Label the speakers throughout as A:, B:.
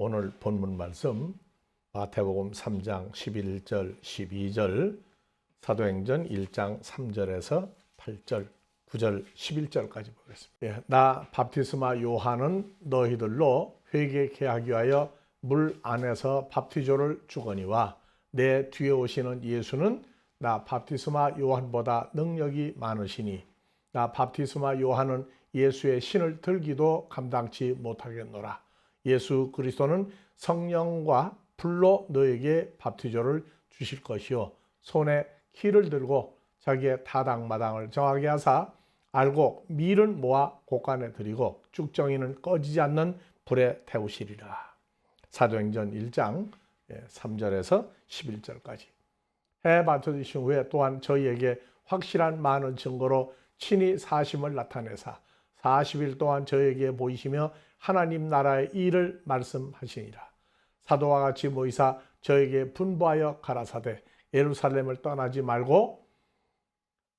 A: 오늘 본문 말씀 마태복음 3장 11절 12절 사도행전 1장 3절에서 8절 9절 11절까지 보겠습니다. 나 밥티스마 요한은 너희들로 회개케 하기 위하여 물 안에서 밥티조를 주거니와 내 뒤에 오시는 예수는 나 밥티스마 요한보다 능력이 많으시니 나 밥티스마 요한은 예수의 신을 들기도 감당치 못하겠노라. 예수 그리스도는 성령과 불로 너에게 밥티조를 주실 것이요 손에 키를 들고 자기의 타당마당을 정하게 하사 알곡 밀은 모아 곳간에 들이고 쭉정이는 꺼지지 않는 불에 태우시리라. 사도행전 1장 3절에서 11절까지 해 받쳐주신 후에 또한 저희에게 확실한 많은 증거로 친히 사심을 나타내사 40일 동안 저에게 보이시며 하나님 나라의 일을 말씀하시니라. 사도와 같이 모이사 저에게 분부하여 가라사대 예루살렘을 떠나지 말고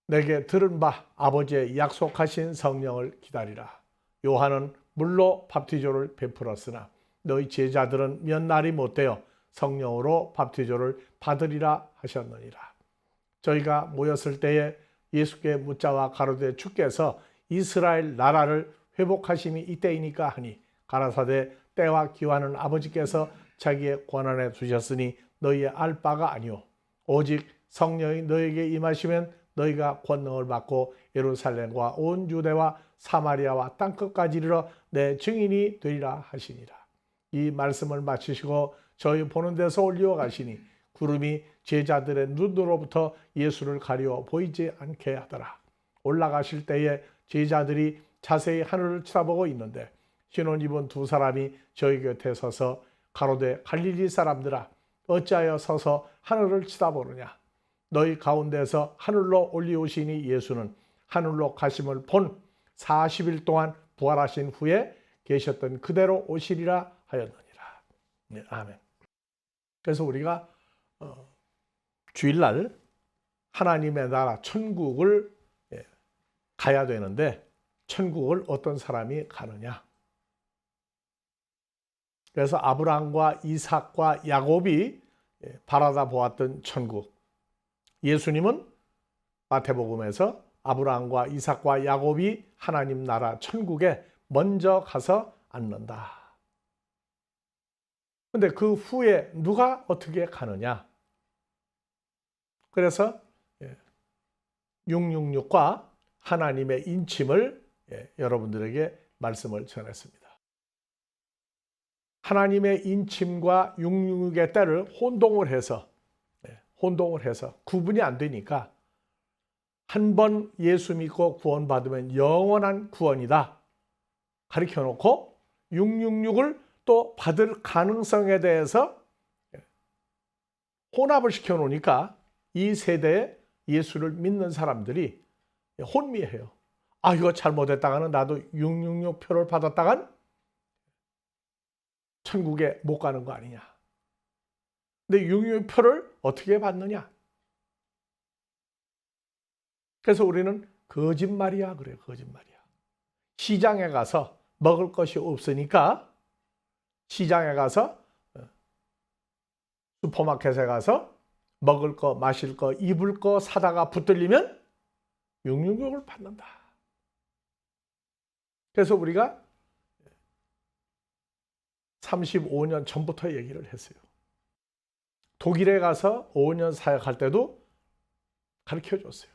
A: 내게 들은 바 아버지의 약속하신 성령을 기다리라. 요한은 물로 밥티조를 베풀었으나 너희 제자들은 몇 날이 못되어 성령으로 밥티조를 받으리라 하셨느니라. 저희가 모였을 때에 예수께 묻자와 가로되 주께서 이스라엘 나라를 회복하심이 이때이니까 하니 가라사대 때와 기한은 아버지께서 자기의 권한에 두셨으니 너희의 알 바가 아니오 오직 성령이 너에게 임하시면 너희가 권능을 받고 예루살렘과 온 유대와 사마리아와 땅끝까지 이르러 내 증인이 되리라 하시니라. 이 말씀을 마치시고 저희 보는 데서 올리어 가시니 구름이 제자들의 눈으로부터 예수를 가리워 보이지 않게 하더라. 올라가실 때에 제자들이 자세히 하늘을 쳐다보고 있는데 신혼 입은 두 사람이 저희 곁에 서서 가로되 갈릴리 사람들아 어찌하여 서서 하늘을 쳐다보느냐. 너희 가운데서 하늘로 올리오시니 예수는 하늘로 가심을 본 40일 동안 부활하신 후에 계셨던 그대로 오시리라 하였느니라. 네, 아멘. 그래서 우리가 주일날 하나님의 나라 천국을 가야 되는데 천국을 어떤 사람이 가느냐. 그래서 아브라함과 이삭과 야곱이 바라다 보았던 천국. 예수님은 마태복음에서 아브라함과 이삭과 야곱이 하나님 나라 천국에 먼저 가서 앉는다. 그런데 그 후에 누가 어떻게 가느냐. 그래서 666과 하나님의 인침을 여러분들에게 말씀을 전했습니다. 하나님의 인침과 666의 때를 혼동을 해서 구분이 안 되니까 한 번 예수 믿고 구원받으면 영원한 구원이다 가르쳐 놓고 666을 또 받을 가능성에 대해서 혼합을 시켜 놓으니까 이 세대에 예수를 믿는 사람들이 혼미해요. 아, 이거 잘못했다가는 나도 666표를 받았다간 천국에 못 가는 거 아니냐. 근데 666표를 어떻게 받느냐. 그래서 우리는 거짓말이야 그래요. 거짓말이야. 시장에 가서 먹을 것이 없으니까 시장에 가서 슈퍼마켓에 가서 먹을 거, 마실 거, 입을 거 사다가 붙들리면 666을 받는다. 그래서 우리가 35년 전부터 얘기를 했어요. 독일에 가서 5년 사역할 때도 가르쳐 줬어요.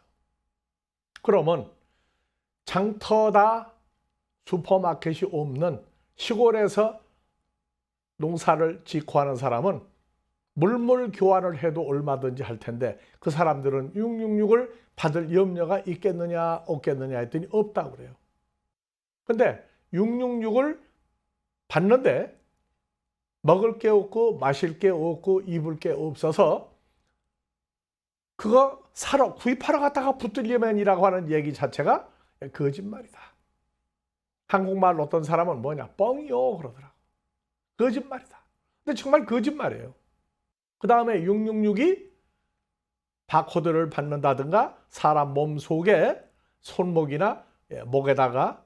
A: 그러면 장터다 슈퍼마켓이 없는 시골에서 농사를 짓고 하는 사람은 물물 교환을 해도 얼마든지 할 텐데 그 사람들은 666을 받을 염려가 있겠느냐 없겠느냐 했더니 없다고 그래요. 근데 666을 받는데 먹을 게 없고 마실 게 없고 입을 게 없어서 그거 구입하러 갔다가 붙들리면이라고 하는 얘기 자체가 거짓말이다. 한국말 어떤 사람은 뭐냐 뻥이요 그러더라고. 거짓말이다. 근데 정말 거짓말이에요. 그 다음에 666이 바코드를 받는다든가 사람 몸 속에 손목이나 목에다가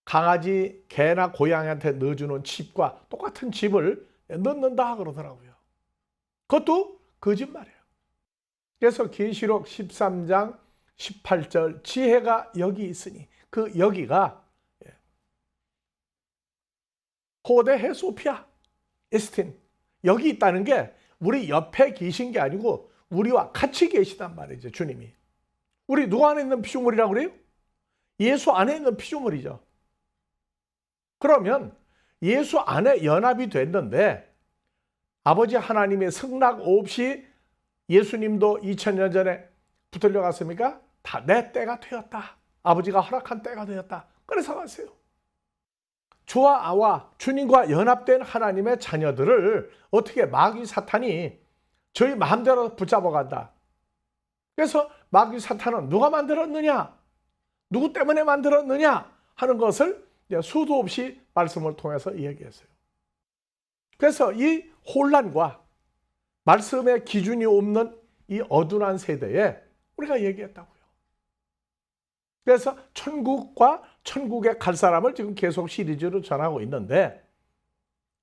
A: 강아지, 개나 고양이한테 넣어주는 칩과 똑같은 칩을 넣는다 그러더라고요. 그것도 거짓말이에요. 그래서 계시록 13장 18절 지혜가 여기 있으니 그 여기가 고대 소피아 에스틴 여기 있다는 게 우리 옆에 계신 게 아니고 우리와 같이 계시단 말이죠. 주님이. 우리 누구 안에 있는 피조물이라고 그래요? 예수 안에 있는 피조물이죠. 그러면 예수 안에 연합이 됐는데 아버지 하나님의 승낙 없이 예수님도 2000년 전에 붙들려 갔습니까? 다 내 때가 되었다. 아버지가 허락한 때가 되었다. 그래서 갔어요. 주와 아와 주님과 연합된 하나님의 자녀들을 어떻게 마귀 사탄이 저희 마음대로 붙잡아 간다. 그래서 마귀 사탄은 누가 만들었느냐? 누구 때문에 만들었느냐? 하는 것을 수도 없이 말씀을 통해서 이야기했어요. 그래서 이 혼란과 말씀의 기준이 없는 이 어두운 세대에 우리가 얘기했다고요. 그래서 천국과 천국에 갈 사람을 지금 계속 시리즈로 전하고 있는데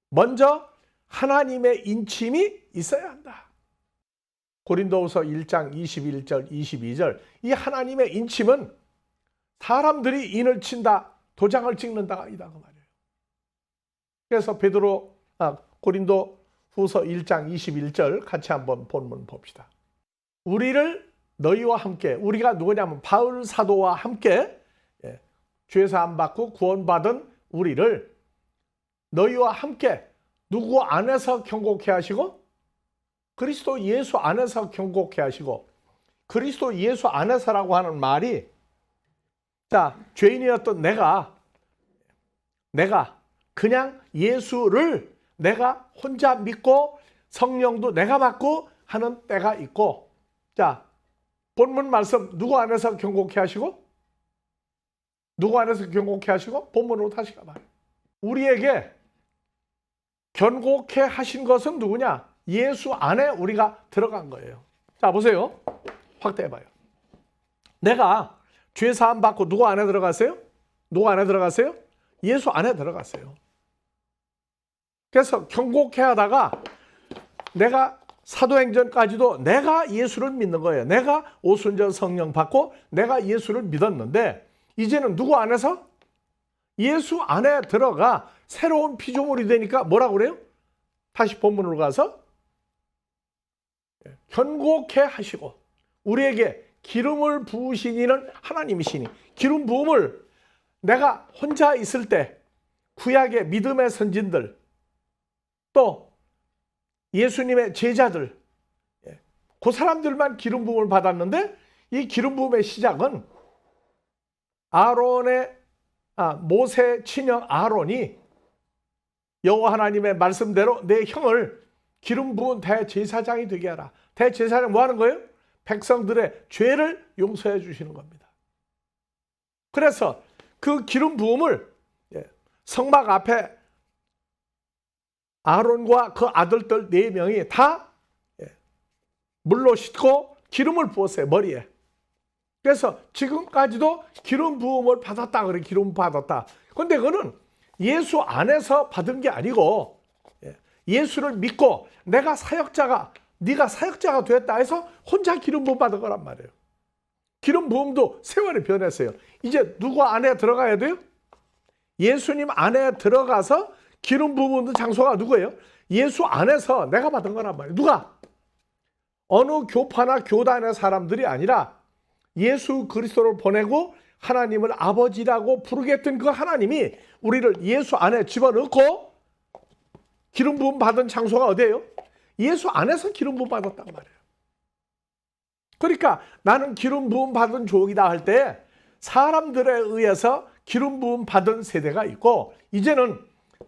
A: 먼저 하나님의 인침이 있어야 한다. 고린도후서 1장 21절 22절 이 하나님의 인침은 사람들이 인을 친다, 도장을 찍는다가 이다 그 말이에요. 그래서 고린도후서 1장 21절 같이 한번 본문 봅시다. 우리를 너희와 함께 우리가 누구냐면 바울 사도와 함께 죄사함 받고 구원받은 우리를 너희와 함께 누구 안에서 경고케 하시고 그리스도 예수 안에서 경고케 하시고 그리스도 예수 안에서라고 하는 말이 자 죄인이었던 내가 그냥 예수를 내가 혼자 믿고 성령도 내가 받고 하는 때가 있고 자 본문 말씀 누구 안에서 경고케 하시고 누구 안에서 경고케 하시고 본문으로 다시 가봐요. 우리에게 경고케 하신 것은 누구냐? 예수 안에 우리가 들어간 거예요. 자 보세요. 확대해봐요. 내가 죄사함 받고 누구 안에 들어갔어요? 누구 안에 들어갔어요? 예수 안에 들어갔어요. 그래서 경고케 하다가 내가 사도행전까지도 내가 예수를 믿는 거예요. 내가 오순절 성령 받고 내가 예수를 믿었는데 이제는 누구 안에서? 예수 안에 들어가 새로운 피조물이 되니까 뭐라고 그래요? 다시 본문으로 가서 견고케 하시고 우리에게 기름을 부으시니는 하나님이시니 기름 부음을 내가 혼자 있을 때 구약의 믿음의 선진들 또 예수님의 제자들 그 사람들만 기름 부음을 받았는데 이 기름 부음의 시작은 모세 친형 아론이 여호와 하나님의 말씀대로 내 형을 기름 부은 대제사장이 되게 하라. 대제사장 뭐 하는 거예요? 백성들의 죄를 용서해 주시는 겁니다. 그래서 그 기름 부음을 성막 앞에 아론과 그 아들들 4명이 다 물로 씻고 기름을 부었어요. 머리에. 그래서 지금까지도 기름 부음을 받았다 그래. 기름 받았다. 그런데 그거는 예수 안에서 받은 게 아니고 예수를 믿고 내가 사역자가 네가 사역자가 되었다 해서 혼자 기름 부음 받은 거란 말이에요. 기름 부음도 세월이 변했어요. 이제 누구 안에 들어가야 돼요? 예수님 안에 들어가서 기름 부음 장소가 누구예요? 예수 안에서 내가 받은 거란 말이에요. 누가? 어느 교파나 교단의 사람들이 아니라 예수 그리스도를 보내고 하나님을 아버지라고 부르겠던 그 하나님이 우리를 예수 안에 집어넣고 기름 부음 받은 장소가 어디예요? 예수 안에서 기름 부음 받았단 말이에요. 그러니까 나는 기름 부음 받은 족이다 할 때 사람들에 의해서 기름 부음 받은 세대가 있고 이제는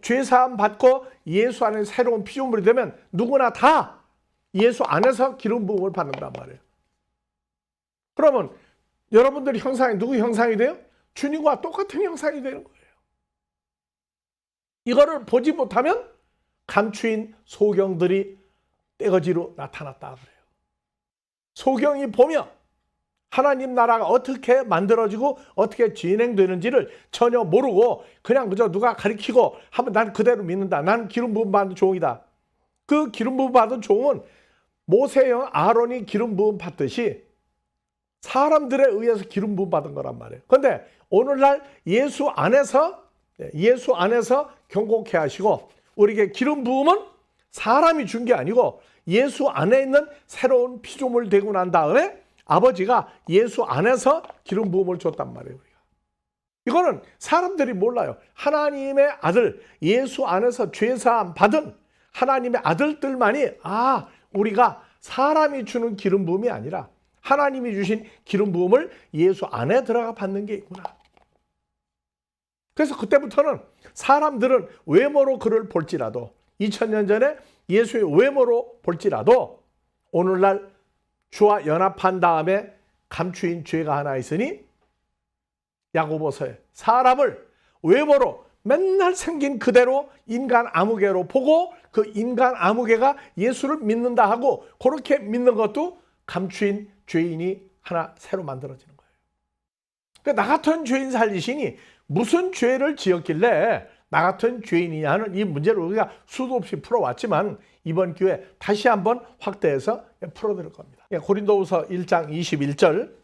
A: 죄사함 받고 예수 안에 새로운 피조물이 되면 누구나 다 예수 안에서 기름 부음을 받는단 말이에요. 그러면 여러분들 형상이 누구 형상이 돼요? 주님과 똑같은 형상이 되는 거예요. 이거를 보지 못하면 감추인 소경들이 떼거지로 나타났다 그래요. 소경이 보며 하나님 나라가 어떻게 만들어지고 어떻게 진행되는지를 전혀 모르고 그냥 그저 누가 가르치고 하면 난 그대로 믿는다. 난 기름 부음 받은 종이다. 그 기름 부음 받은 종은 모세형 아론이 기름 부음 받듯이 사람들에 의해서 기름 부음 받은 거란 말이에요. 그런데 오늘날 예수 안에서 경고케 하시고 우리에게 기름 부음은 사람이 준 게 아니고 예수 안에 있는 새로운 피조물 되고 난 다음에 아버지가 예수 안에서 기름 부음을 줬단 말이에요. 우리가. 이거는 사람들이 몰라요. 하나님의 아들, 예수 안에서 죄사함 받은 하나님의 아들들만이 우리가 사람이 주는 기름 부음이 아니라 하나님이 주신 기름 부음을 예수 안에 들어가 받는 게 있구나. 그래서 그때부터는 사람들은 외모로 그를 볼지라도 2000년 전에 예수의 외모로 볼지라도 오늘날 주와 연합한 다음에 감추인 죄가 하나 있으니 야고보서에 사람을 외모로 맨날 생긴 그대로 인간 아무개로 보고 그 인간 아무개가 예수를 믿는다 하고 그렇게 믿는 것도 감추인 죄인이 하나 새로 만들어지는 거예요. 그러니까 나 같은 죄인 살리시니 무슨 죄를 지었길래 나 같은 죄인이냐는 이 문제를 우리가 수도 없이 풀어왔지만 이번 기회에 다시 한번 확대해서 풀어드릴 겁니다. 고린도후서 1장 21절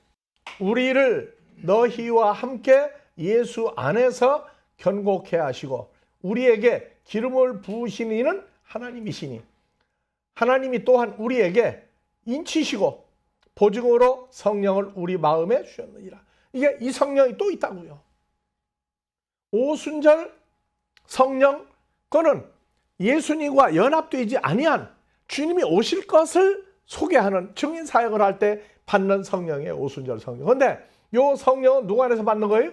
A: 우리를 너희와 함께 예수 안에서 견고케 하시고 우리에게 기름을 부으신 이는 하나님이시니 하나님이 또한 우리에게 인치시고 보증으로 성령을 우리 마음에 주셨느니라. 이게 이 성령이 또 있다고요. 오순절 성령 그는 예수님과 연합되지 아니한 주님이 오실 것을 소개하는 증인 사역을 할 때 받는 성령의 오순절 성령. 그런데 이 성령은 누구 안에서 받는 거예요?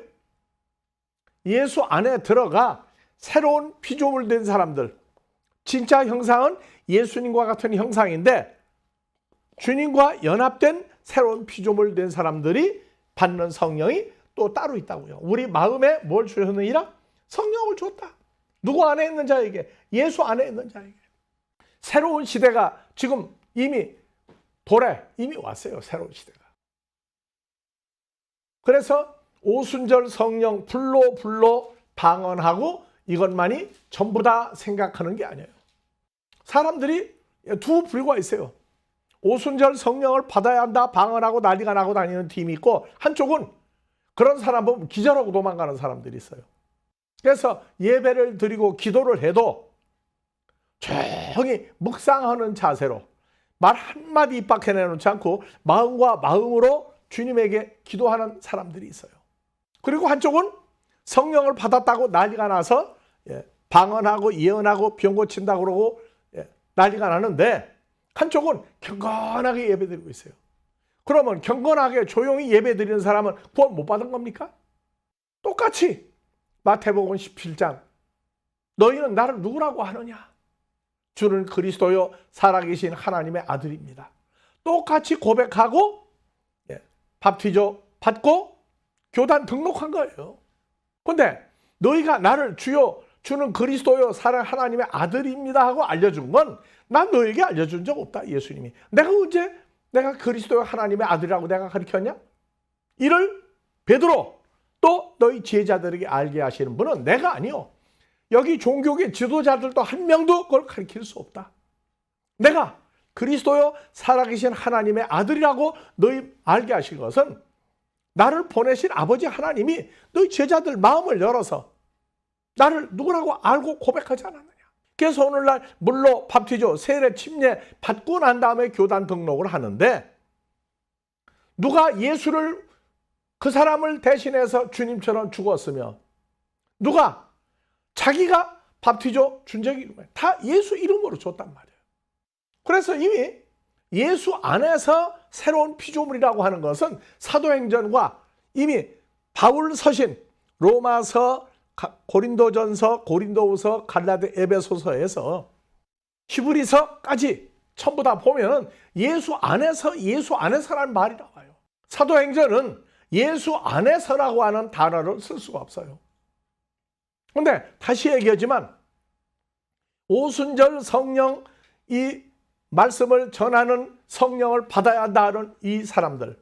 A: 예수 안에 들어가 새로운 피조물 된 사람들. 진짜 형상은 예수님과 같은 형상인데 주님과 연합된 새로운 피조물 된 사람들이 받는 성령이 또 따로 있다고요. 우리 마음에 뭘 주셨느니라? 성령을 줬다. 누구 안에 있는 자에게? 예수 안에 있는 자에게. 새로운 시대가 지금 이미 이미 왔어요. 새로운 시대가. 그래서 오순절 성령 불로 방언하고 이것만이 전부 다 생각하는 게 아니에요. 사람들이 두 부류가 있어요. 오순절 성령을 받아야 한다 방언하고 난리가 나고 다니는 팀이 있고 한쪽은 그런 사람 보면 기절하고 도망가는 사람들이 있어요. 그래서 예배를 드리고 기도를 해도 조용히 묵상하는 자세로 말 한마디 입 밖에 내놓지 않고 마음과 마음으로 주님에게 기도하는 사람들이 있어요. 그리고 한쪽은 성령을 받았다고 난리가 나서 방언하고 예언하고 병 고친다고 그러고 난리가 나는데 한쪽은 경건하게 예배드리고 있어요. 그러면 경건하게 조용히 예배드리는 사람은 구원 못 받은 겁니까? 똑같이 마태복음 17장 너희는 나를 누구라고 하느냐? 주는 그리스도요 살아계신 하나님의 아들입니다. 똑같이 고백하고 밥티저 받고 교단 등록한 거예요. 그런데 너희가 나를 주요 주는 그리스도요 살아 하나님의 아들입니다 하고 알려준 건 난 너에게 알려준 적 없다. 예수님이. 내가 언제 내가 그리스도요 하나님의 아들이라고 내가 가르쳤냐? 이를 베드로 또 너희 제자들에게 알게 하시는 분은 내가 아니요. 여기 종교계 지도자들도 한 명도 그걸 가르칠 수 없다. 내가 그리스도요 살아계신 하나님의 아들이라고 너희 알게 하신 것은 나를 보내신 아버지 하나님이 너희 제자들 마음을 열어서 나를 누구라고 알고 고백하지 않았느냐. 그래서 오늘날 물로 밥티저 세례 침례 받고 난 다음에 교단 등록을 하는데 누가 예수를 그 사람을 대신해서 주님처럼 죽었으며 누가 자기가 밥티저 준 적이 다 예수 이름으로 줬단 말이에요. 그래서 이미 예수 안에서 새로운 피조물이라고 하는 것은 사도행전과 이미 바울 서신 로마서 고린도전서 고린도후서 갈라디 에베소서에서 히브리서까지 전부 다 보면 예수 안에서라는 말이 나와요. 사도행전은 예수 안에서라고 하는 단어를 쓸 수가 없어요. 그런데 다시 얘기하지만 오순절 성령 이 말씀을 전하는 성령을 받아야 한다는 이 사람들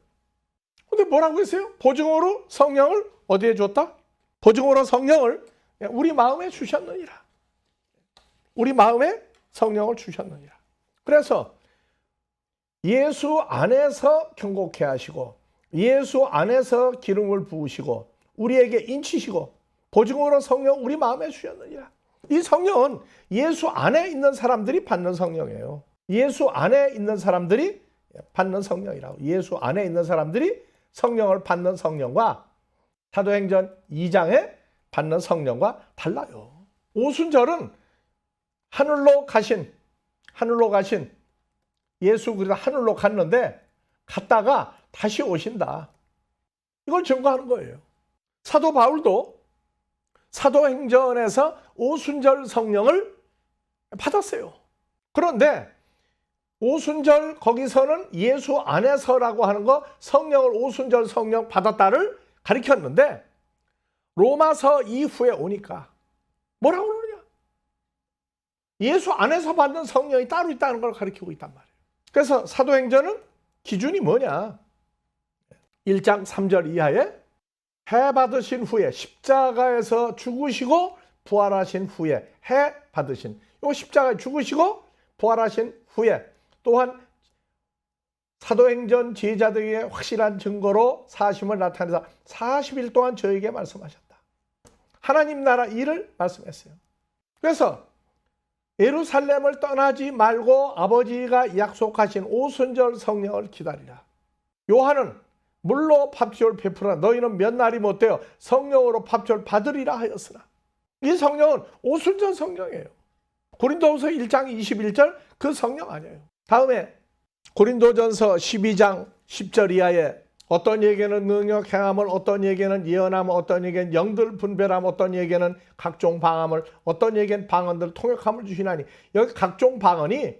A: 근데 뭐라고 했어요? 보증으로 성령을 어디에 줬다? 보증으로 성령을 우리 마음에 주셨느니라. 우리 마음에 성령을 주셨느니라. 그래서 예수 안에서 경고케 하시고 예수 안에서 기름을 부으시고 우리에게 인치시고 보증으로 성령 우리 마음에 주셨느니라. 이 성령은 예수 안에 있는 사람들이 받는 성령이에요. 예수 안에 있는 사람들이 받는 성령이라고. 예수 안에 있는 사람들이 성령을 받는 성령과 사도행전 2장에 받는 성령과 달라요. 오순절은 하늘로 가신 예수 그리스도 하늘로 갔는데 갔다가 다시 오신다. 이걸 증거하는 거예요. 사도 바울도 사도행전에서 오순절 성령을 받았어요. 그런데 오순절 거기서는 예수 안에서라고 하는 거 성령을 오순절 성령 받았다를 가리켰는데 로마서 이후에 오니까 뭐라고 그러냐? 예수 안에서 받는 성령이 따로 있다는 걸 가리키고 있단 말이에요. 그래서 사도행전은 기준이 뭐냐? 1장 3절 이하에 해 받으신 후에 십자가에서 죽으시고 부활하신 후에 해 받으신 요 십자가에 죽으시고 부활하신 후에 또한 사도행전 제자들에게 확실한 증거로 사심을 나타내서 40일 동안 저에게 말씀하셨다. 하나님 나라 일을 말씀했어요. 그래서 예루살렘을 떠나지 말고 아버지가 약속하신 오순절 성령을 기다리라. 요한은 물로 밥주를 베푸라. 너희는 몇 날이 못되어 성령으로 밥주를 받으리라 하였으나. 이 성령은 오순절 성령이에요. 고린도후서 1장 21절 그 성령 아니에요. 다음에 고린도전서 12장 10절 이하에 어떤 얘기는 능력 행함을, 어떤 얘기는 예언함을, 어떤 얘기는 영들 분별함, 어떤 얘기는 각종 방언을, 어떤 얘기는 방언들 통역함을 주시나니. 여기 각종 방언이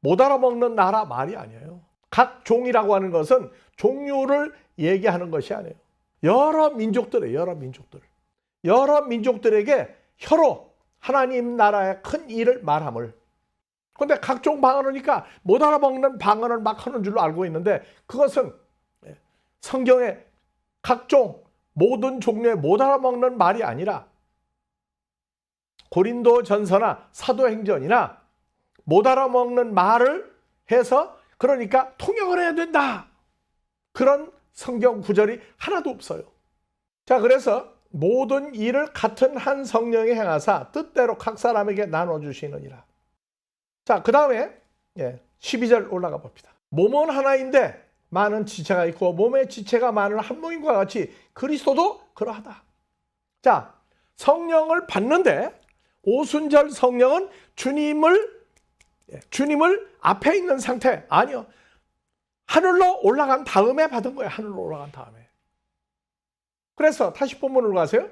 A: 못 알아먹는 나라 말이 아니에요. 각종이라고 하는 것은 종류를 얘기하는 것이 아니에요. 여러 민족들에게 혀로 하나님 나라의 큰 일을 말함을. 그런데 각종 방언이니까 못 알아먹는 방언을 막 하는 줄로 알고 있는데 그것은 성경의 각종 모든 종류의 못 알아먹는 말이 아니라 고린도전서나 사도행전이나 못 알아먹는 말을 해서 그러니까 통역을 해야 된다. 그런 성경 구절이 하나도 없어요. 자, 그래서 모든 일을 같은 한 성령이 행하사 뜻대로 각 사람에게 나눠주시느니라. 자, 그 다음에 12절 올라가 봅시다. 몸은 하나인데 많은 지체가 있고 몸의 지체가 많은 한 몸인과 같이 그리스도도 그러하다. 자, 성령을 받는데 오순절 성령은 주님을 앞에 있는 상태 아니요. 하늘로 올라간 다음에 받은 거예요. 하늘로 올라간 다음에. 그래서 다시 본문으로 가세요.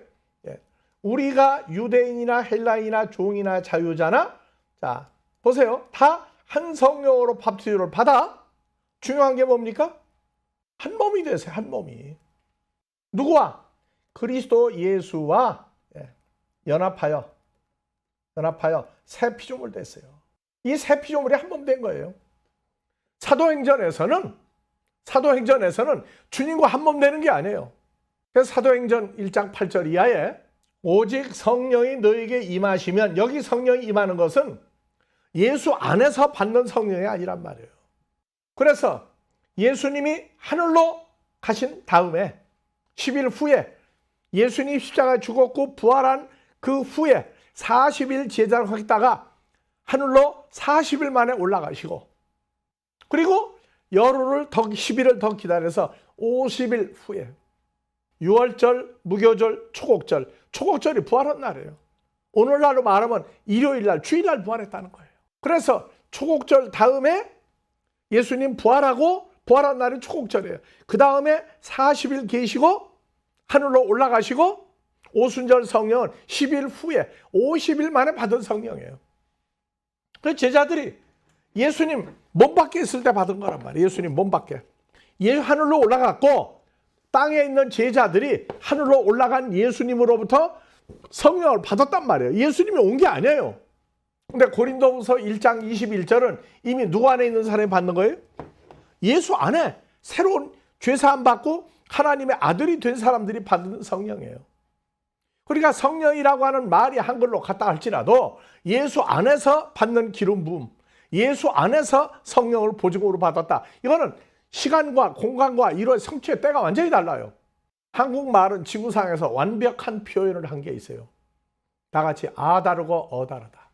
A: 우리가 유대인이나 헬라인이나 종이나 자유자나 자 보세요. 다 한 성령으로 밥주를 받아. 중요한 게 뭡니까? 한 몸이 되세요. 한 몸이. 누구와? 그리스도 예수와 연합하여 새 피조물 됐어요. 이 새 피조물이 한 몸 된 거예요. 사도행전에서는 주님과 한 몸 되는 게 아니에요. 그래서 사도행전 1장 8절 이하에 오직 성령이 너에게 임하시면, 여기 성령이 임하는 것은 예수 안에서 받는 성령이 아니란 말이에요. 그래서 예수님이 하늘로 가신 다음에 10일 후에 예수님이 십자가에 죽었고 부활한 그 후에 40일 제자를 하겠다가 하늘로 40일 만에 올라가시고, 그리고 열흘을 더 10일을 더 기다려서 50일 후에 유월절, 무교절, 초곡절이 부활한 날이에요. 오늘날로 말하면 일요일날, 주일날 부활했다는 거예요. 그래서 초곡절 다음에 예수님 부활하고 부활한 날이 초곡절이에요. 그 다음에 40일 계시고 하늘로 올라가시고 오순절 성령은 10일 후에 50일 만에 받은 성령이에요. 그래서 제자들이 예수님 몸 밖에 있을 때 받은 거란 말이에요. 예수님 몸 밖에. 하늘로 올라갔고 땅에 있는 제자들이 하늘로 올라간 예수님으로부터 성령을 받았단 말이에요. 예수님이 온 게 아니에요. 근데 고린도후서 1장 21절은 이미 누구 안에 있는 사람이 받는 거예요? 예수 안에 새로운 죄사함 받고 하나님의 아들이 된 사람들이 받는 성령이에요. 그러니까 성령이라고 하는 말이 한글로 같다 할지라도 예수 안에서 받는 기름 부음, 예수 안에서 성령을 보증으로 받았다. 이거는 시간과 공간과 이런 성취의 때가 완전히 달라요. 한국말은 지구상에서 완벽한 표현을 한 게 있어요. 다 같이 아 다르고 어 다르다.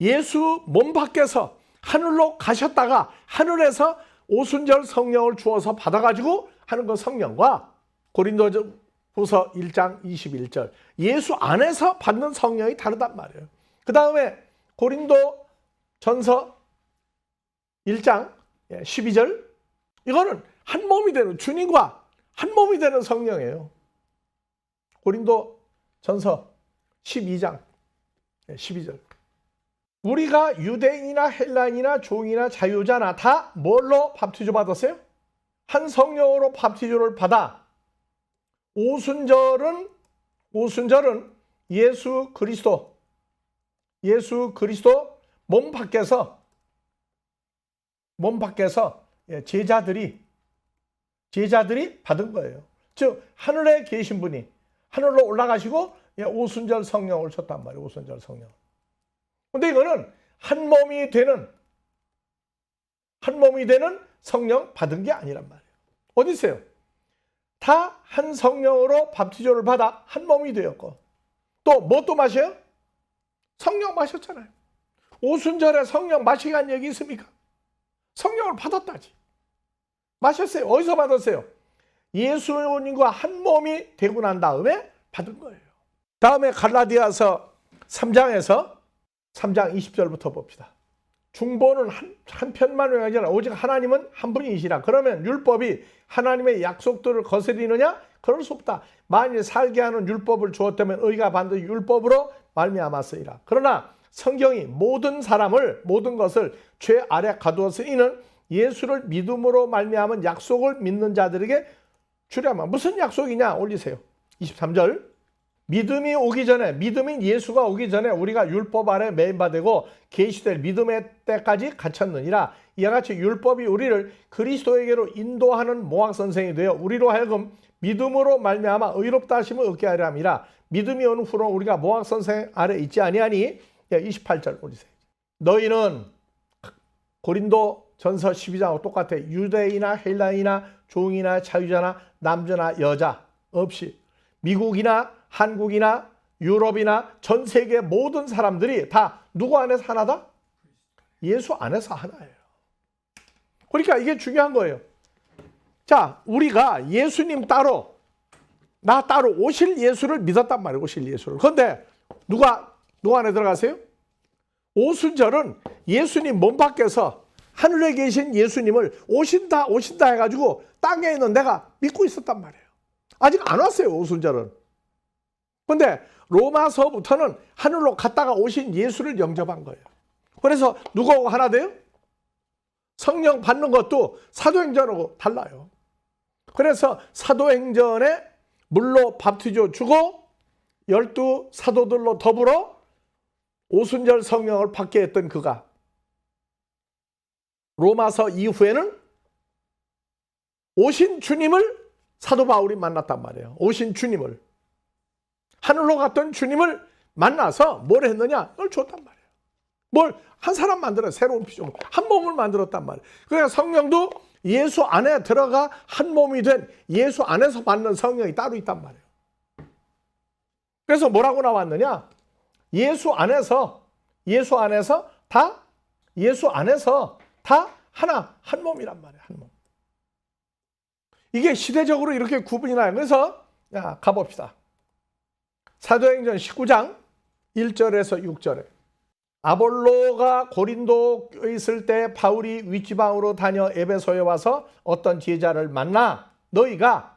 A: 예수 몸 밖에서 하늘로 가셨다가 하늘에서 오순절 성령을 주어서 받아가지고 하는 그 성령과 고린도후서 1장 21절 예수 안에서 받는 성령이 다르단 말이에요. 그 다음에 고린도전서 1장 12절 이거는 한 몸이 되는 주님과 한 몸이 되는 성령이에요. 고린도전서 12장 12절 우리가 유대인이나 헬라인이나 종이나 자유자나 다 뭘로 밥티조 받았어요? 한 성령으로 밥티조를 받아 오순절은 예수 그리스도 몸 밖에서 제자들이 받은 거예요. 즉 하늘에 계신 분이 하늘로 올라가시고 오순절 성령을 줬단 말이에요. 오순절 성령. 근데 이거는 한 몸이 되는 성령 받은 게 아니란 말이에요. 어디 있어요? 다 한 성령으로 밥티조를 받아 한 몸이 되었고 또 뭐 또 마셔요? 성령 마셨잖아요. 오순절에 성령 마시게 한 얘기 있습니까? 성령을 받았다지. 마셨어요. 어디서 받았어요? 예수님과 한 몸이 되고 난 다음에 받은 거예요. 다음에 갈라디아서 3장 20절부터 봅시다. 중보는 한 편만 아니라 오직 하나님은 한 분이시라. 그러면 율법이 하나님의 약속들을 거스리느냐? 그럴 수 없다. 만일 살게 하는 율법을 주었다면 의가 반드시 율법으로 말미암았으리라. 그러나 성경이 모든 것을 죄 아래 가두었으니는 예수를 믿음으로 말미암은 약속을 믿는 자들에게 주려면 무슨 약속이냐? 올리세요. 23절 믿음인 예수가 오기 전에 우리가 율법 아래 매인바되고 계시될 믿음의 때까지 갇혔느니라. 이와 같이 율법이 우리를 그리스도에게로 인도하는 모학선생이 되어 우리로 하여금 믿음으로 말미암아 의롭다 하심을 얻게 하려 함이라. 믿음이 오는 후로 우리가 모학선생 아래 있지 아니하니. 28절 올리세요. 너희는 고린도전서 12장하고 똑같아. 유대인이나 헬라인이나 종이나 자유자나 남자나 여자 없이 미국이나 한국이나 유럽이나 전 세계 모든 사람들이 다 누구 안에서 하나다? 예수 안에서 하나예요. 그러니까 이게 중요한 거예요. 자, 우리가 예수님 따로 나 따로 오실 예수를 믿었단 말이에요. 오실 예수를. 그런데 누구 안에 들어가세요? 오순절은 예수님 몸 밖에서 하늘에 계신 예수님을 오신다 해가지고 땅에 있는 내가 믿고 있었단 말이에요. 아직 안 왔어요. 오순절은. 그런데 로마서부터는 하늘로 갔다가 오신 예수를 영접한 거예요. 그래서 누구하고 하나 돼요? 성령 받는 것도 사도행전하고 달라요. 그래서 사도행전에 물로 밥티조 주고 12 사도들로 더불어 오순절 성령을 받게 했던 그가 로마서 이후에는 오신 주님을 사도 바울이 만났단 말이에요. 오신 주님을. 하늘로 갔던 주님을 만나서 뭘 했느냐? 그걸 줬단 말이에요. 뭘? 한 사람 만들어요. 새로운 피조물. 한 몸을 만들었단 말이에요. 그러니까 성령도 예수 안에 들어가 한 몸이 된 예수 안에서 받는 성령이 따로 있단 말이에요. 그래서 뭐라고 나왔느냐? 예수 안에서 다 하나, 한 몸이란 말이에요. 한 몸. 이게 시대적으로 이렇게 구분이 나요. 그래서 가봅시다. 사도행전 19장 1절에서 6절에 아볼로가 고린도에 있을 때 바울이 윗지방으로 다녀 에베소에 와서 어떤 제자를 만나 너희가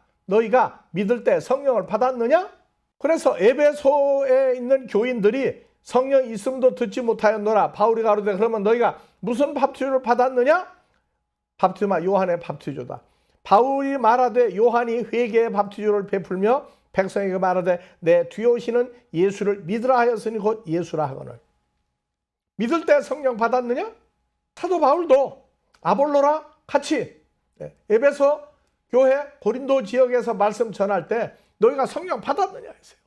A: 믿을 때 성령을 받았느냐? 그래서 에베소에 있는 교인들이 성령 있음도 듣지 못하였노라. 바울이 가로되 그러면 너희가 무슨 밥티조를 받았느냐? 밥티조마 요한의 밥티조다. 바울이 말하되 요한이 회개의 밥티조를 베풀며 백성에게 말하되 내 뒤에 오시는 예수를 믿으라 하였으니 곧 예수라 하거늘. 믿을 때 성령 받았느냐? 사도 바울도 아볼로랑 같이 에베소 교회 고린도 지역에서 말씀 전할 때 너희가 성령 받았느냐 했어요.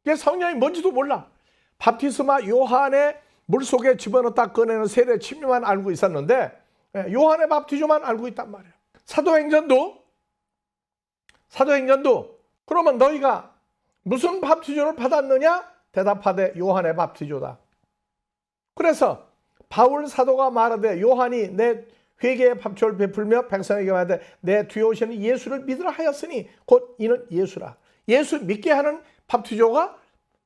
A: 이게 성령이 뭔지도 몰라. 바티스마 요한의 물속에 집어넣었다 꺼내는 세례 침례만 알고 있었는데 요한의 바티조만 알고 있단 말이에요. 사도행전도 그러면 너희가 무슨 바티조를 받았느냐? 대답하되 요한의 바티조다. 그래서 바울 사도가 말하되 요한이 내 회개의 바티조를 베풀며 백성에게 말하되 내 뒤에 오시는 예수를 믿으라 하였으니 곧 이는 예수라. 예수 믿게 하는 바티조가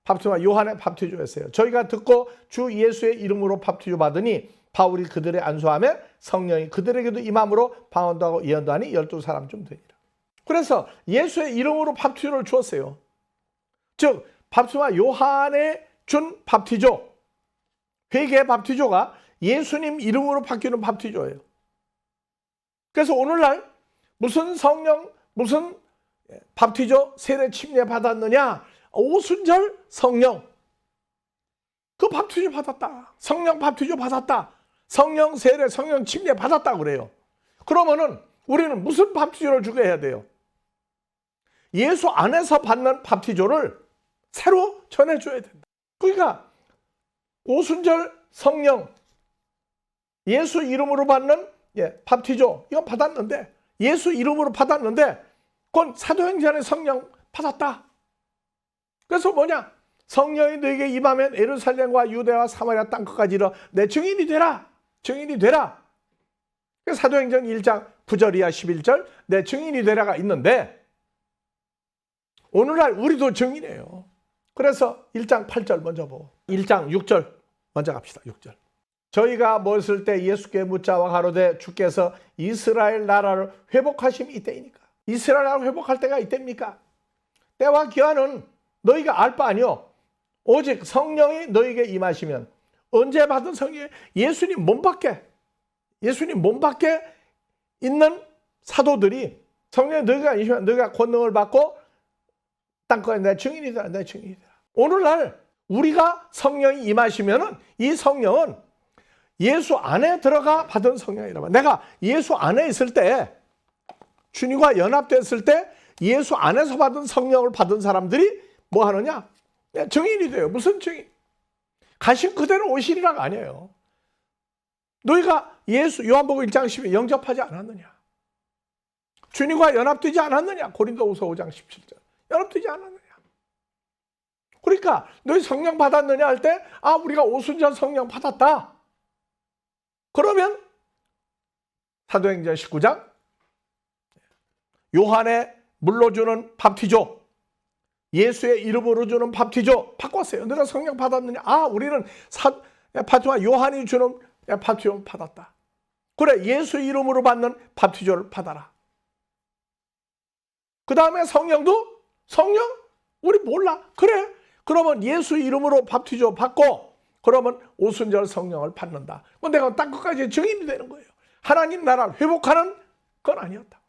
A: 바티스마 요한의 바티조였어요. 저희가 듣고 주 예수의 이름으로 바티조 받으니 바울이 그들의 안수하며 성령이 그들에게도 임함으로 방언도 하고 예언도 하니 12사람쯤 되니라. 그래서 예수의 이름으로 바티조를 주었어요. 즉 바티스마 요한의 준 바티조, 회개의 바티조가 예수님 이름으로 바뀌는 바티조예요. 그래서 오늘날 무슨 성령, 무슨 바티조 세례 침례 받았느냐? 오순절 성령, 그 바티조 받았다. 성령 바티조 받았다. 성령 세례, 성령 침례 받았다 그래요. 그러면은 우리는 무슨 바티조를 주게 해야 돼요? 예수 안에서 받는 바티조를 새로 전해줘야 된다. 그러니까 오순절 성령, 예수 이름으로 받는 바티조 이거 받았는데, 예수 이름으로 받았는데 그건 사도행전의 성령 받았다. 그래서 뭐냐? 성령이 너에게 임하면 예루살렘과 유대와 사마리아 땅끝까지 이르러 내 증인이 되라. 증인이 되라. 사도행전 1장 9절 이하 11절 내 증인이 되라가 있는데 오늘날 우리도 증인이에요. 그래서 1장 8절 먼저 보고 1장 6절 먼저 갑시다. 6절. 저희가 모였을 때 예수께 묻자와 가로되 주께서 이스라엘 나라를 회복하심이 이때이니까. 이스라엘 나라를 회복할 때가 이때입니까? 때와 기한은 너희가 알 바 아니요. 오직 성령이 너희에게 임하시면. 언제 받은 성령이? 예수님 몸 밖에 있는 사도들이 성령이 너희가 임하시면 너희가 권능을 받고 땅끝에 내 증인이 되라. 내 증인이 되라. 오늘날 우리가 성령이 임하시면은 이 성령은 예수 안에 들어가 받은 성령이라면, 내가 예수 안에 있을 때, 주님과 연합됐을 때 예수 안에서 받은 성령을 받은 사람들이 뭐 하느냐? 증인이 돼요. 무슨 증인? 가신 그대로 오시리라가 아니에요. 너희가 예수, 요한복음 1장 10에 영접하지 않았느냐? 주님과 연합되지 않았느냐? 고린도후서 5장 17절. 연합되지 않았느냐? 그러니까 너희 성령 받았느냐 할 때, 아, 우리가 오순절 성령 받았다. 그러면 사도행전 19장 요한의 물로 주는 바티조, 예수의 이름으로 주는 바티조 바꿨어요. 너가 성령 받았느냐? 아, 우리는 바티스마 요한이 주는 바티조 받았다. 그래, 예수 이름으로 받는 바티조를 받아라. 그 다음에 성령도, 성령? 우리 몰라. 그래, 그러면 예수 이름으로 바티조 받고 그러면 오순절 성령을 받는다. 그럼 내가 땅끝까지 증인이 되는 거예요. 하나님 나라를 회복하는 건 아니었다.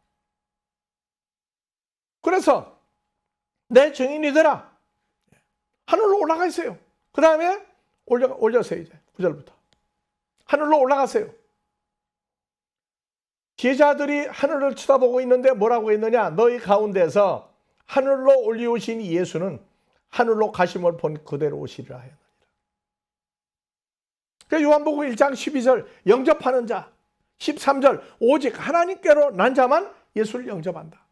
A: 그래서 내 증인이 되라. 하늘로 올라가 있어요. 그 다음에 올려서요. 이제 9절부터 하늘로 올라가세요. 제자들이 하늘을 쳐다보고 있는데 뭐라고 했느냐? 너희 가운데서 하늘로 올리우신 예수는 하늘로 가심을 본 그대로 오시리라 하였느니라. 그러니까 요한복음 1장 12절 영접하는 자, 13절 오직 하나님께로 난 자만 예수를 영접한다.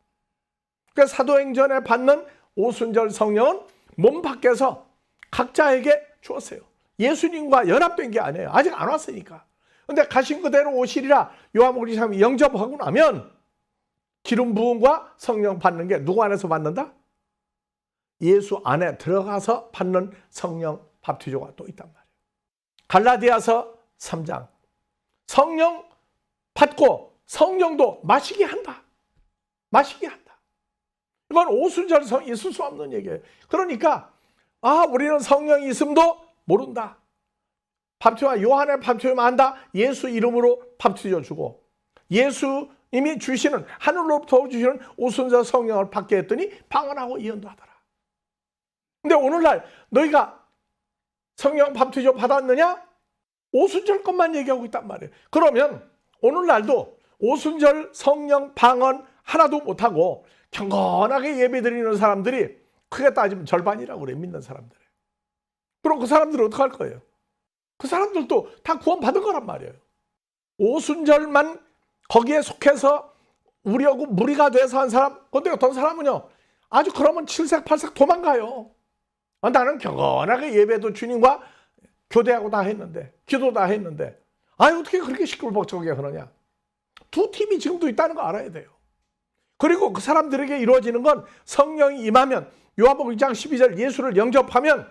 A: 그러니까 사도행전에 받는 오순절 성령은 몸 밖에서 각자에게 주었어요. 예수님과 연합된 게 아니에요. 아직 안 왔으니까. 그런데 가신 그대로 오시리라 요한복음 1장 영접하고 나면 기름 부음과 성령 받는 게 누구 안에서 받는다? 예수 안에 들어가서 받는 성령 바티조가 또 있단 말이에요. 갈라디아서 3장 성령 받고 성령도 마시게 한다. 마시게 한다. 이건 오순절 있을 수 없는 얘기예요. 그러니까 우리는 성령이 있음도 모른다. 바티스마 요한의 바티스마 한다. 예수 이름으로 바티조 주고 예수님이 주시는 하늘로부터 주시는 오순절 성령을 받게 했더니 방언하고 예언도 하더라. 근데 오늘날 너희가 성령 바티조 받았느냐? 오순절 것만 얘기하고 있단 말이에요. 그러면 오늘날도 오순절 성령 방언 하나도 못하고 경건하게 예배드리는 사람들이 크게 따지면 절반이라고 그래, 믿는 사람들. 그럼 그 사람들은 어떡할 거예요? 그 사람들도 다 구원받은 거란 말이에요. 오순절만 거기에 속해서 우리하고 무리가 돼서 한 사람, 근데 어떤 사람은요, 아주 그러면 칠색팔색 도망가요. 나는 경건하게 예배도 주님과 교대하고 다 했는데, 기도 다 했는데, 어떻게 그렇게 시끌벅적하게 하느냐. 두 팀이 지금도 있다는 거 알아야 돼요. 그리고 그 사람들에게 이루어지는 건 성령이 임하면, 요한복음 1장 12절 예수를 영접하면,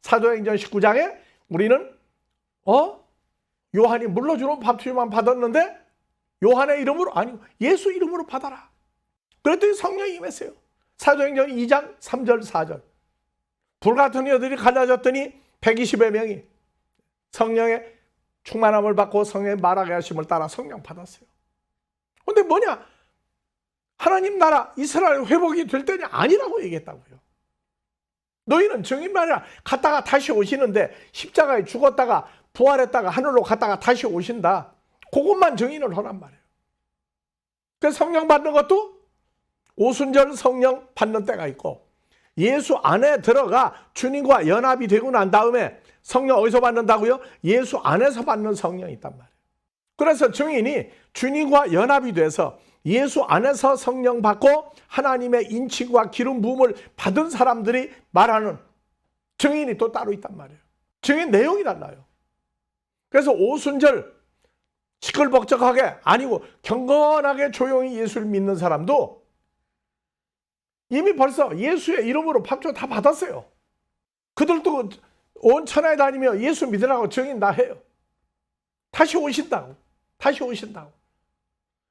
A: 사도행전 19장에 우리는 요한이 물러주는 밥투유만 받았는데 요한의 이름으로 아니고 예수 이름으로 받아라. 그랬더니 성령이 임했어요. 사도행전 2장 3절 4절. 불같은 여들이 갈라졌더니 120여 명이 성령의 충만함을 받고 성령의 말하게 하심을 따라 성령 받았어요. 근데 뭐냐? 하나님 나라 이스라엘 회복이 될 때는 아니라고 얘기했다고요. 너희는 증인만 아니라 갔다가 다시 오시는데 십자가에 죽었다가 부활했다가 하늘로 갔다가 다시 오신다. 그것만 증인을 하란 말이에요. 그래서 성령 받는 것도 오순절 성령 받는 때가 있고, 예수 안에 들어가 주님과 연합이 되고 난 다음에 성령 어디서 받는다고요? 예수 안에서 받는 성령이 있단 말이에요. 그래서 증인이 주님과 연합이 돼서 예수 안에서 성령 받고 하나님의 인치과 기름 부음을 받은 사람들이 말하는 증인이 또 따로 있단 말이에요. 증인 내용이 달라요. 그래서 오순절 시끌벅적하게 아니고 경건하게 조용히 예수를 믿는 사람도 이미 벌써 예수의 이름으로 밥조 다 받았어요. 그들도 온 천하에 다니며 예수 믿으라고 증인 다 해요. 다시 오신다고. 다시 오신다고.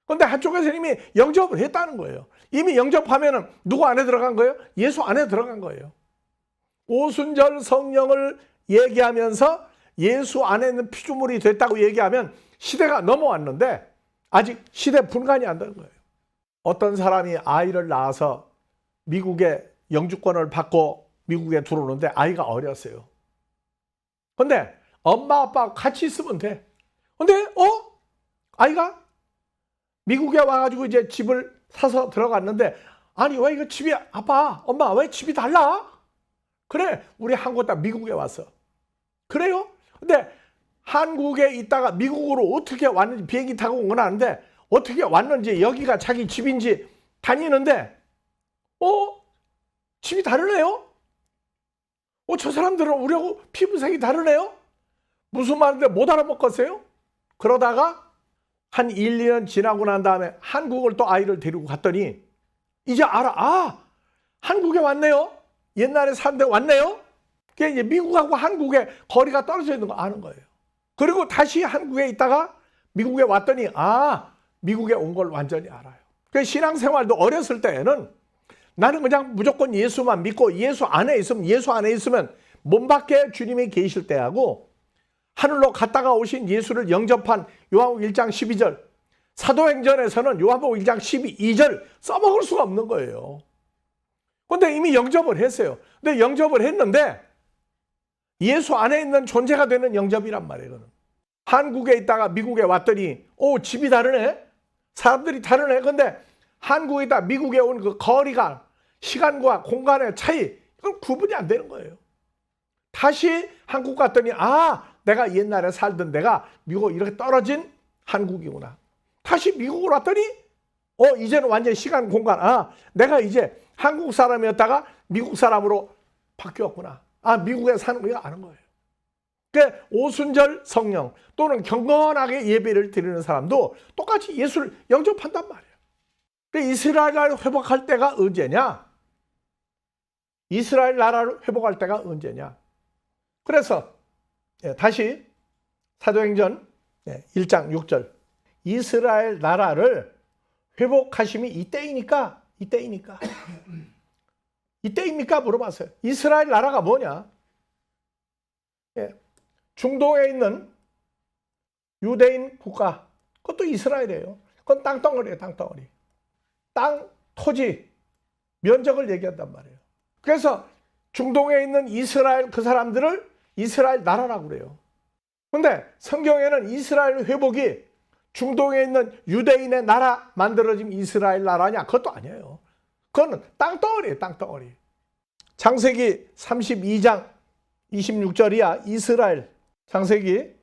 A: 그런데 한쪽에서 이미 영접을 했다는 거예요. 이미 영접하면 누구 안에 들어간 거예요? 예수 안에 들어간 거예요. 오순절 성령을 얘기하면서 예수 안에 있는 피조물이 됐다고 얘기하면 시대가 넘어왔는데 아직 시대 분간이 안 되는 거예요. 어떤 사람이 아이를 낳아서 미국의 영주권을 받고 미국에 들어오는데 아이가 어렸어요. 근데 엄마 아빠 같이 있으면 돼. 근데 아이가 미국에 와가지고 이제 집을 사서 들어갔는데, 아니 왜 이거 집이, 아빠 엄마 왜 집이 달라? 그래, 우리 한국 다 미국에 왔어. 그래요? 근데 한국에 있다가 미국으로 어떻게 왔는지 비행기 타고 온 건 아는데 어떻게 왔는지 여기가 자기 집인지 다니는데 집이 다르네요? 저 사람들은 우리하고 피부색이 다르네요? 무슨 말인데 못 알아먹겠어요? 그러다가 한 1, 2년 지나고 난 다음에 한국을 또 아이를 데리고 갔더니 이제 알아. 한국에 왔네요? 옛날에 산 데 왔네요? 그게 이제 미국하고 한국의 거리가 떨어져 있는 거 아는 거예요. 그리고 다시 한국에 있다가 미국에 왔더니 미국에 온 걸 완전히 알아요. 그 신앙생활도 어렸을 때에는 나는 그냥 무조건 예수만 믿고 예수 안에 있으면 몸 밖에 주님이 계실 때하고 하늘로 갔다가 오신 예수를 영접한 요한복음 1장 12절, 사도행전에서는 요한복음 1장 12절 써먹을 수가 없는 거예요. 그런데 이미 영접을 했어요. 근데 영접을 했는데 예수 안에 있는 존재가 되는 영접이란 말이에요. 이거는. 한국에 있다가 미국에 왔더니 집이 다르네? 사람들이 다르네? 근데 한국에 있다 미국에 온 그 거리가 시간과 공간의 차이, 이건 구분이 안 되는 거예요. 다시 한국 갔더니 내가 옛날에 살던 데가 미국 이렇게 떨어진 한국이구나. 다시 미국으로 왔더니 이제는 완전히 시간 공간, 내가 이제 한국 사람이었다가 미국 사람으로 바뀌었구나. 미국에 사는 거야 아는 거예요. 그러니까 오순절 성령 또는 경건하게 예배를 드리는 사람도 똑같이 예수를 영접한단 말이에요. 그러니까 이스라엘 나라를 회복할 때가 언제냐? 이스라엘 나라를 회복할 때가 언제냐? 그래서 다시 사도행전 1장 6절, 이스라엘 나라를 회복하심이 이때입니까? 이때입니까? 물어봤어요. 이스라엘 나라가 뭐냐? 중동에 있는 유대인 국가, 그것도 이스라엘이에요. 그건 땅덩어리예요. 땅덩어리. 땅, 토지, 면적을 얘기한단 말이에요. 그래서 중동에 있는 이스라엘 그 사람들을 이스라엘 나라라고 그래요. 근데 성경에는 이스라엘 회복이 중동에 있는 유대인의 나라 만들어진 이스라엘 나라냐? 그것도 아니에요. 그거는 땅덩어리예요, 땅덩어리. 창세기 32장 26절이야. 이스라엘. 창세기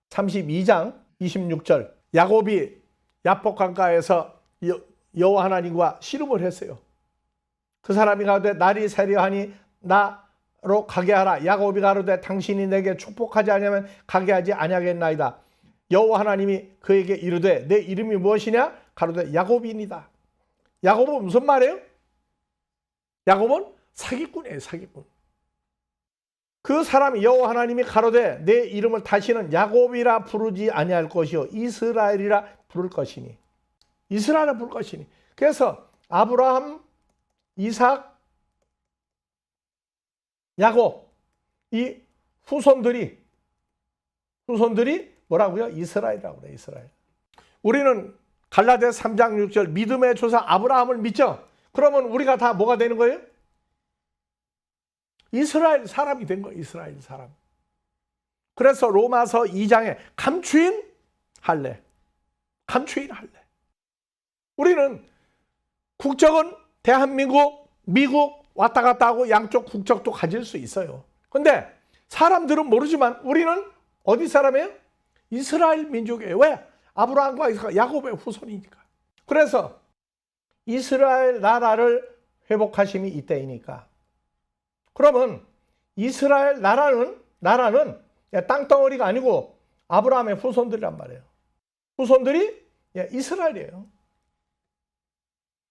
A: 32장 26절. 야곱이 야복 강가에서 여호와 하나님과 씨름을 했어요. 그 사람이 가로되 날이 새려하니 나로 가게 하라. 야곱이 가로되 당신이 내게 축복하지 아니하면 가게 하지 아니하겠나이다. 여호와 하나님이 그에게 이르되 내 이름이 무엇이냐? 가로되 야곱이니이다. 야곱은 무슨 말이에요? 야곱은 사기꾼이에요, 사기꾼. 그 사람이 여호와 하나님이 가로되 내 이름을 다시는 야곱이라 부르지 아니할 것이요 이스라엘이라 부를 것이니. 이스라엘을 부를 것이니. 그래서 아브라함, 이삭, 야곱 이 후손들이 뭐라고요? 이스라엘이라고 그래요. 이스라엘. 우리는 갈라디아 3장 6절 믿음의 조상 아브라함을 믿죠? 그러면 우리가 다 뭐가 되는 거예요? 이스라엘 사람이 된 거예요. 이스라엘 사람. 그래서 로마서 2장에 감추인 할례. 감추인 할례. 우리는 국적은 대한민국, 미국 왔다 갔다 하고 양쪽 국적도 가질 수 있어요. 근데 사람들은 모르지만 우리는 어디 사람이에요? 이스라엘 민족이에요. 왜? 아브라함과 이삭, 야곱의 후손이니까. 그래서 이스라엘 나라를 회복하심이 이때이니까. 그러면 이스라엘 나라는 땅덩어리가 아니고 아브라함의 후손들이란 말이에요. 후손들이 이스라엘이에요.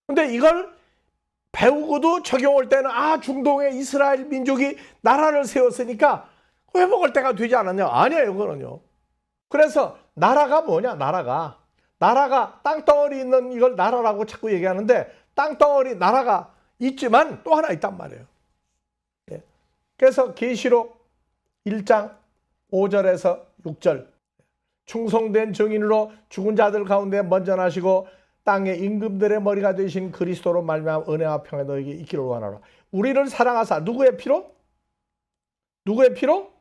A: 근데 이걸 배우고도 적용할 때는 중동의 이스라엘 민족이 나라를 세웠으니까 회복할 때가 되지 않았냐? 아니에요, 그거는요. 그래서 나라가 뭐냐? 나라가 땅덩어리 있는 이걸 나라라고 자꾸 얘기하는데 땅덩어리 나라가 있지만 또 하나 있단 말이에요. 그래서 계시록 1장 5절에서 6절 충성된 증인으로 죽은 자들 가운데 먼저 나시고 땅의 임금들의 머리가 되신 그리스도로 말미암아 은혜와 평화 너에게 있기를 원하노라. 우리를 사랑하사 누구의 피로? 누구의 피로?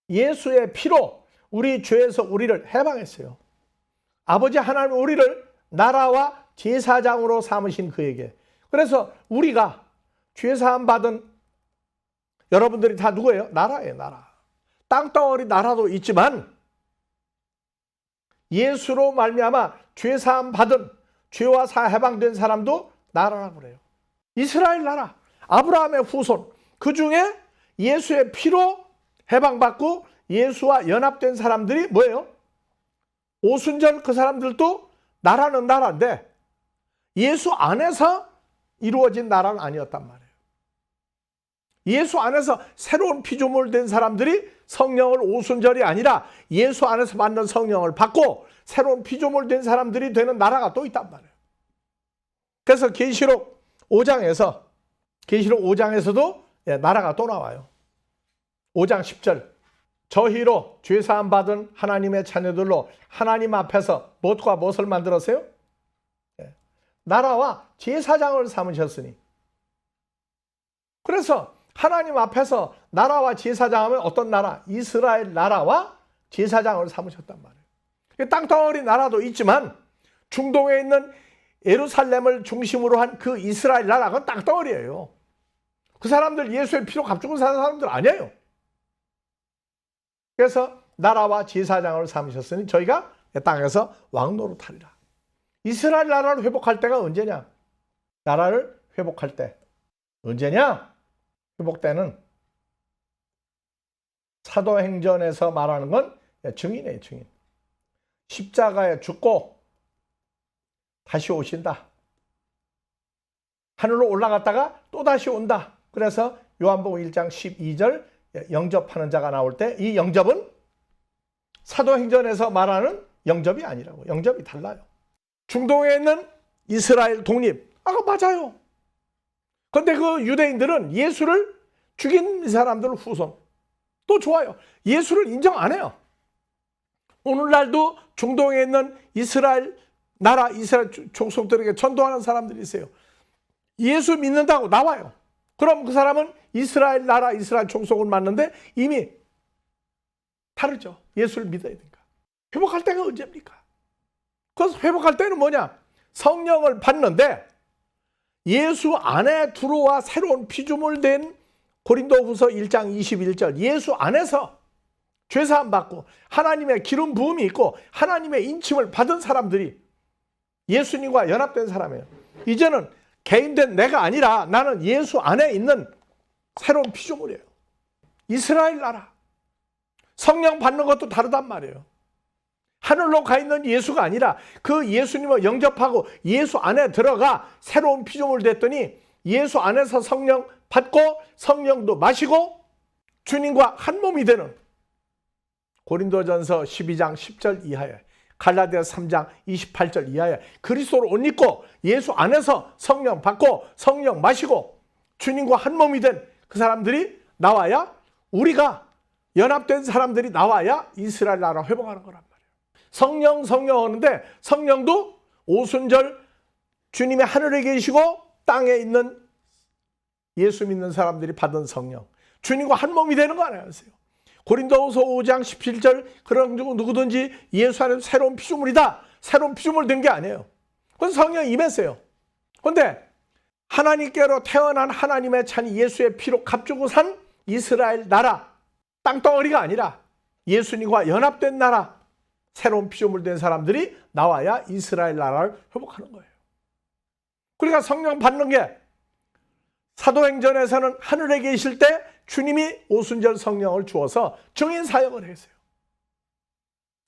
A: 예수의 피로 우리 죄에서 우리를 해방했어요. 아버지 하나님 우리를 나라와 제사장으로 삼으신 그에게. 그래서 우리가 죄사함 받은 여러분들이 다 누구예요? 나라예요, 나라. 땅덩어리 나라도 있지만 예수로 말미암아 죄사함 받은 죄와 사 해방된 사람도 나라라고 그래요. 이스라엘 나라, 아브라함의 후손, 그 중에 예수의 피로 해방받고 예수와 연합된 사람들이 뭐예요? 오순절 그 사람들도 나라는 나라인데 예수 안에서 이루어진 나라는 아니었단 말이에요. 예수 안에서 새로운 피조물 된 사람들이 성령을 오순절이 아니라 예수 안에서 받는 성령을 받고 새로운 피조물 된 사람들이 되는 나라가 또 있단 말이에요. 그래서 계시록 5장에서도 나라가 또 나와요. 5장 10절 저희로 죄사함 받은 하나님의 자녀들로 하나님 앞에서 무엇과 무엇을 만들었어요? 나라와 제사장을 삼으셨으니. 그래서 하나님 앞에서 나라와 제사장 하면 어떤 나라? 이스라엘 나라와 제사장을 삼으셨단 말이에요. 땅덩어리 나라도 있지만 중동에 있는 예루살렘을 중심으로 한 그 이스라엘 나라, 그건 땅덩어리예요. 그 사람들 예수의 피로 값주고 사는 사람들 아니에요. 그래서 나라와 제사장을 삼으셨으니 저희가 땅에서 왕노릇하리라. 이스라엘 나라를 회복할 때가 언제냐? 나라를 회복할 때 언제냐? 회복 때는 사도행전에서 말하는 건 증인이에요, 증인. 십자가에 죽고 다시 오신다. 하늘로 올라갔다가 또 다시 온다. 그래서 요한복음 1장 12절 영접하는 자가 나올 때 이 영접은 사도행전에서 말하는 영접이 아니라고. 영접이 달라요. 중동에 있는 이스라엘 독립. 맞아요. 그런데 그 유대인들은 예수를 죽인 사람들 후손. 또 좋아요. 예수를 인정 안 해요. 오늘날도 중동에 있는 이스라엘 나라, 이스라엘 족속들에게 전도하는 사람들이 있어요. 예수 믿는다고 나와요. 그럼 그 사람은 이스라엘 나라, 이스라엘 족속을 맞는데 이미 다르죠. 예수를 믿어야 되니까. 회복할 때가 언제입니까? 그래서 회복할 때는 뭐냐? 성령을 받는데 예수 안에 들어와 새로운 피조물 된 고린도후서 1장 21절 예수 안에서 죄사함 받고 하나님의 기름 부음이 있고 하나님의 인침을 받은 사람들이 예수님과 연합된 사람이에요. 이제는 개인된 내가 아니라 나는 예수 안에 있는 새로운 피조물이에요. 이스라엘 나라. 성령 받는 것도 다르단 말이에요. 하늘로 가 있는 예수가 아니라 그 예수님을 영접하고 예수 안에 들어가 새로운 피조물 됐더니 예수 안에서 성령 받고 성령도 마시고 주님과 한 몸이 되는 고린도전서 12장 10절 이하에 갈라디아서 3장 28절 이하에 그리스도를 옷 입고 예수 안에서 성령 받고 성령 마시고 주님과 한 몸이 된 그 사람들이 나와야 우리가 연합된 사람들이 나와야 이스라엘 나라 회복하는 거란 말이에요. 성령 하는데 성령도 오순절 주님의 하늘에 계시고 땅에 있는 예수 믿는 사람들이 받은 성령 주님과 한 몸이 되는 거 아니겠어요? 고린도후서 5장 17절 그런 누구든지 예수 안에서 새로운 피조물이다. 새로운 피조물 된 게 아니에요. 그래서 성령이 임했어요. 그런데 하나님께로 태어난 하나님의 찬 예수의 피로 값주고 산 이스라엘 나라 땅덩어리가 아니라 예수님과 연합된 나라 새로운 피조물 된 사람들이 나와야 이스라엘 나라를 회복하는 거예요. 그러니까 성령 받는 게 사도행전에서는 하늘에 계실 때 주님이 오순절 성령을 주어서 증인 사역을 했어요.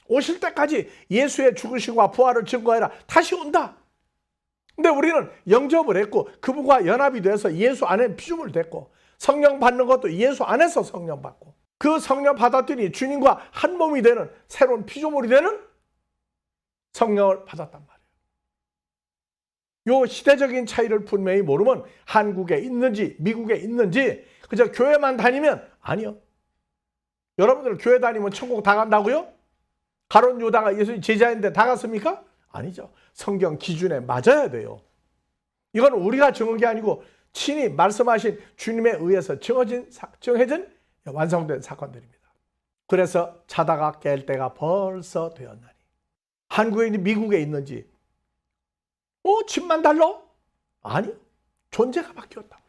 A: 오실 때까지 예수의 죽으심과 부활을 증거해라. 다시 온다. 근데 우리는 영접을 했고 그분과 연합이 돼서 예수 안에 피조물 됐고 성령 받는 것도 예수 안에서 성령 받고 그 성령 받았더니 주님과 한 몸이 되는 새로운 피조물이 되는 성령을 받았단 말이에요. 요 시대적인 차이를 분명히 모르면 한국에 있는지 미국에 있는지 그저 교회만 다니면 아니요. 여러분들 교회 다니면 천국 다 간다고요? 가룟 유다가 예수님 제자인데 다 갔습니까? 아니죠. 성경 기준에 맞아야 돼요. 이건 우리가 정한 게 아니고 친히 말씀하신 주님에 의해서 정해진 완성된 사건들입니다. 그래서 자다가 깰 때가 벌써 되었나니 한국에 있는지 미국에 있는지 집만 달라? 아니요. 존재가 바뀌었다고.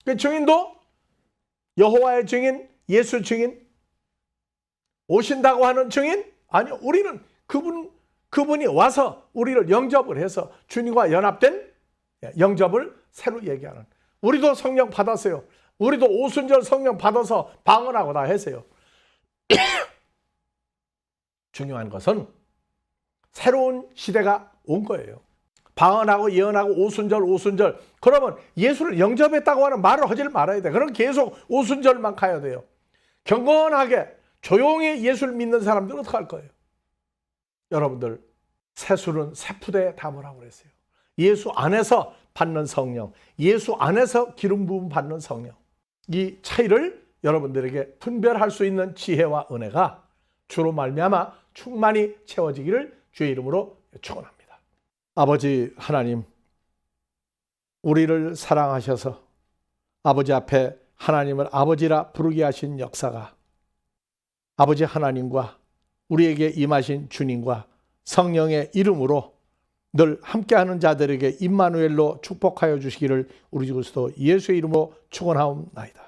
A: 그 증인도 여호와의 증인, 예수 증인, 오신다고 하는 증인? 아니요. 우리는 그분이 와서 우리를 영접을 해서 주님과 연합된 영접을 새로 얘기하는. 우리도 성령 받았어요. 우리도 오순절 성령 받아서 방언하고 다 했어요. 중요한 것은 새로운 시대가 온 거예요. 방언하고 예언하고 오순절 그러면 예수를 영접했다고 하는 말을 하지 말아야 돼. 그럼 계속 오순절만 가야 돼요. 경건하게 조용히 예수를 믿는 사람들은 어떻게 할 거예요? 여러분들 세술은 세푸대에 담으라고 그랬어요. 예수 안에서 받는 성령, 예수 안에서 기름 부음 받는 성령. 이 차이를 여러분들에게 분별할 수 있는 지혜와 은혜가 주로 말미암아 충만히 채워지기를 주의 이름으로 축원합니다. 아버지 하나님, 우리를 사랑하셔서 아버지 앞에 하나님을 아버지라 부르게 하신 역사가 아버지 하나님과 우리에게 임하신 주님과 성령의 이름으로 늘 함께하는 자들에게 임마누엘로 축복하여 주시기를 우리 주 그리스도 예수의 이름으로 축원하옵나이다.